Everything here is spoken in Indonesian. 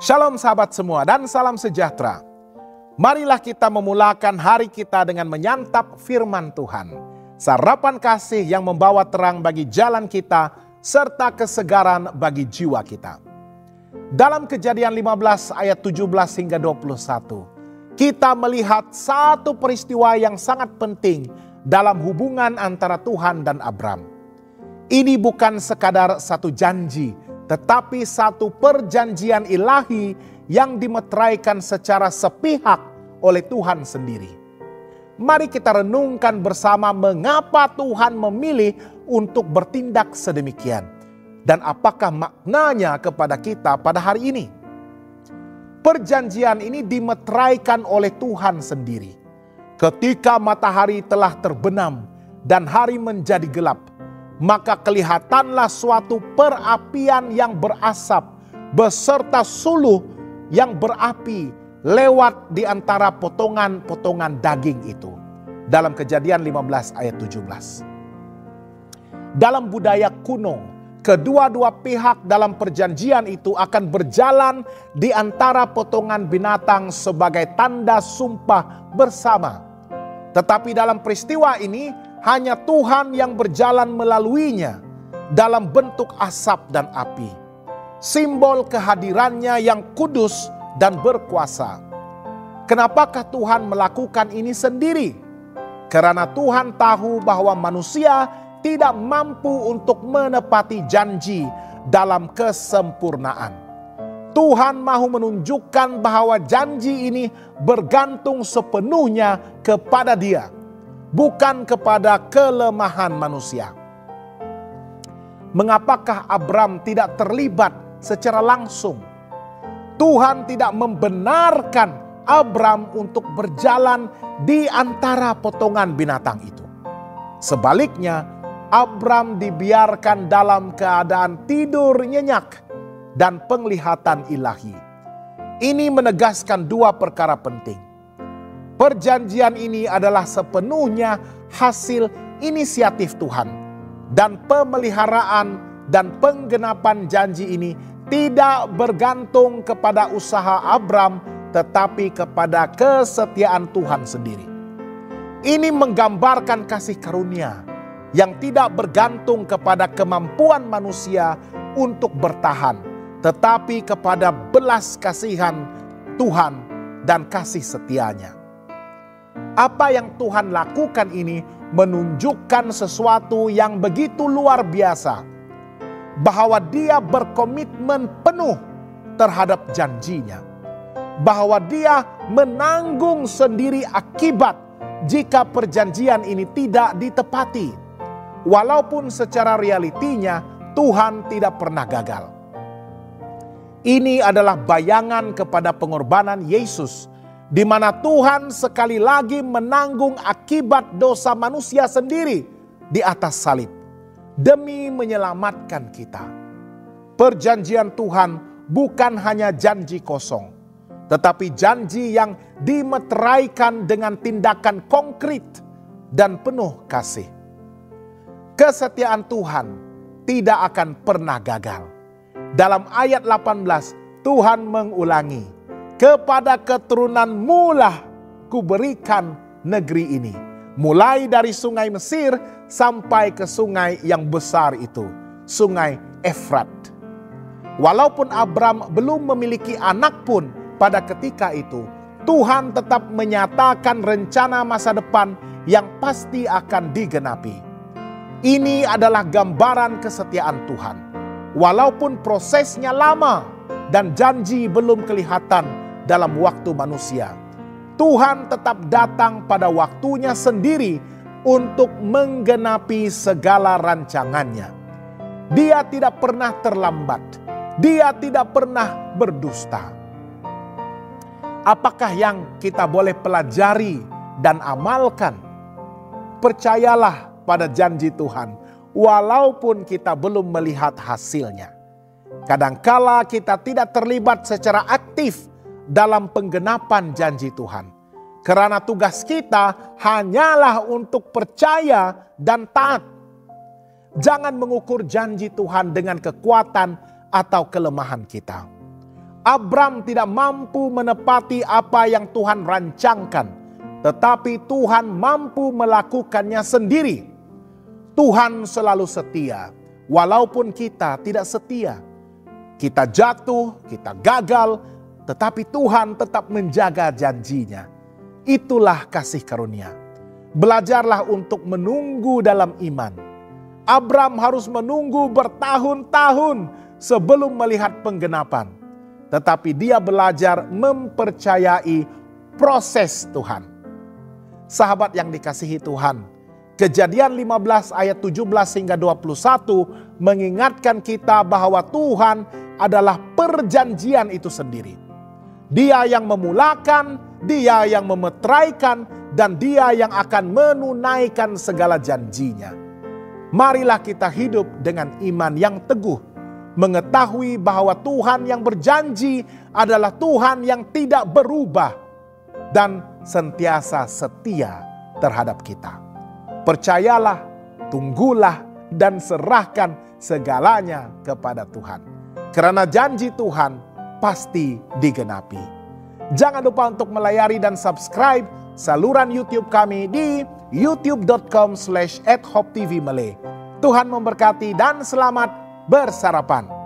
Shalom sahabat semua dan salam sejahtera. Marilah kita memulakan hari kita dengan menyantap firman Tuhan. Sarapan kasih yang membawa terang bagi jalan kita serta kesegaran bagi jiwa kita. Dalam Kejadian 15 ayat 17 hingga 21, kita melihat satu peristiwa yang sangat penting dalam hubungan antara Tuhan dan Abram. Ini bukan sekadar satu janji, tetapi satu perjanjian ilahi yang dimeteraikan secara sepihak oleh Tuhan sendiri. Mari kita renungkan bersama mengapa Tuhan memilih untuk bertindak sedemikian. Dan apakah maknanya kepada kita pada hari ini. Perjanjian ini dimeteraikan oleh Tuhan sendiri. Ketika matahari telah terbenam dan hari menjadi gelap, maka kelihatanlah suatu perapian yang berasap beserta suluh yang berapi lewat di antara potongan-potongan daging itu. Dalam Kejadian 15 ayat 17. Dalam budaya kuno, kedua-dua pihak dalam perjanjian itu akan berjalan di antara potongan binatang sebagai tanda sumpah bersama. Tetapi dalam peristiwa ini, hanya Tuhan yang berjalan melaluinya dalam bentuk asap dan api. Simbol kehadirannya yang kudus dan berkuasa. Kenapakah Tuhan melakukan ini sendiri? Karena Tuhan tahu bahwa manusia tidak mampu untuk menepati janji dalam kesempurnaan. Tuhan mahu menunjukkan bahwa janji ini bergantung sepenuhnya kepada Dia, bukan kepada kelemahan manusia. Mengapakah Abram tidak terlibat secara langsung? Tuhan tidak membenarkan Abram untuk berjalan di antara potongan binatang itu. Sebaliknya, Abram dibiarkan dalam keadaan tidur nyenyak dan penglihatan ilahi. Ini menegaskan dua perkara penting. Perjanjian ini adalah sepenuhnya hasil inisiatif Tuhan. Dan pemeliharaan dan penggenapan janji ini tidak bergantung kepada usaha Abram, tetapi kepada kesetiaan Tuhan sendiri. Ini menggambarkan kasih karunia yang tidak bergantung kepada kemampuan manusia untuk bertahan, tetapi kepada belas kasihan Tuhan dan kasih setianya. Apa yang Tuhan lakukan ini menunjukkan sesuatu yang begitu luar biasa, bahwa Dia berkomitmen penuh terhadap janjinya, bahwa Dia menanggung sendiri akibat jika perjanjian ini tidak ditepati. Walaupun secara realitinya Tuhan tidak pernah gagal. Ini adalah bayangan kepada pengorbanan Yesus, di mana Tuhan sekali lagi menanggung akibat dosa manusia sendiri di atas salib demi menyelamatkan kita. Perjanjian Tuhan bukan hanya janji kosong, tetapi janji yang dimeteraikan dengan tindakan konkret dan penuh kasih. Kesetiaan Tuhan tidak akan pernah gagal. Dalam ayat 18, Tuhan mengulangi, "Kepada keturunanmu lah kuberikan negeri ini." Mulai dari sungai Mesir sampai ke sungai yang besar itu, sungai Efrat. Walaupun Abram belum memiliki anak pun pada ketika itu, Tuhan tetap menyatakan rencana masa depan yang pasti akan digenapi. Ini adalah gambaran kesetiaan Tuhan. Walaupun prosesnya lama dan janji belum kelihatan dalam waktu manusia, Tuhan tetap datang pada waktunya sendiri untuk menggenapi segala rancangannya. Dia tidak pernah terlambat. Dia tidak pernah berdusta. Apakah yang kita boleh pelajari dan amalkan? Percayalah pada janji Tuhan, walaupun kita belum melihat hasilnya. Kadangkala kita tidak terlibat secara aktif dalam penggenapan janji Tuhan. Karena tugas kita hanyalah untuk percaya dan taat. Jangan mengukur janji Tuhan dengan kekuatan atau kelemahan kita. Abram tidak mampu menepati apa yang Tuhan rancangkan, tetapi Tuhan mampu melakukannya sendiri. Tuhan selalu setia, walaupun kita tidak setia. Kita jatuh, kita gagal, tetapi Tuhan tetap menjaga janjinya. Itulah kasih karunia. Belajarlah untuk menunggu dalam iman. Abram harus menunggu bertahun-tahun sebelum melihat penggenapan. Tetapi dia belajar mempercayai proses Tuhan. Sahabat yang dikasihi Tuhan, Kejadian 15 ayat 17 hingga 21 mengingatkan kita bahwa Tuhan adalah perjanjian itu sendiri. Dia yang memulakan, Dia yang memeteraikan, dan Dia yang akan menunaikan segala janjinya. Marilah kita hidup dengan iman yang teguh, mengetahui bahwa Tuhan yang berjanji adalah Tuhan yang tidak berubah dan sentiasa setia terhadap kita. Percayalah, tunggulah, dan serahkan segalanya kepada Tuhan. Karena janji Tuhan pasti digenapi. Jangan lupa untuk melayari dan subscribe saluran YouTube kami di youtube.com/@hoptvmalay. Tuhan memberkati dan selamat bersarapan.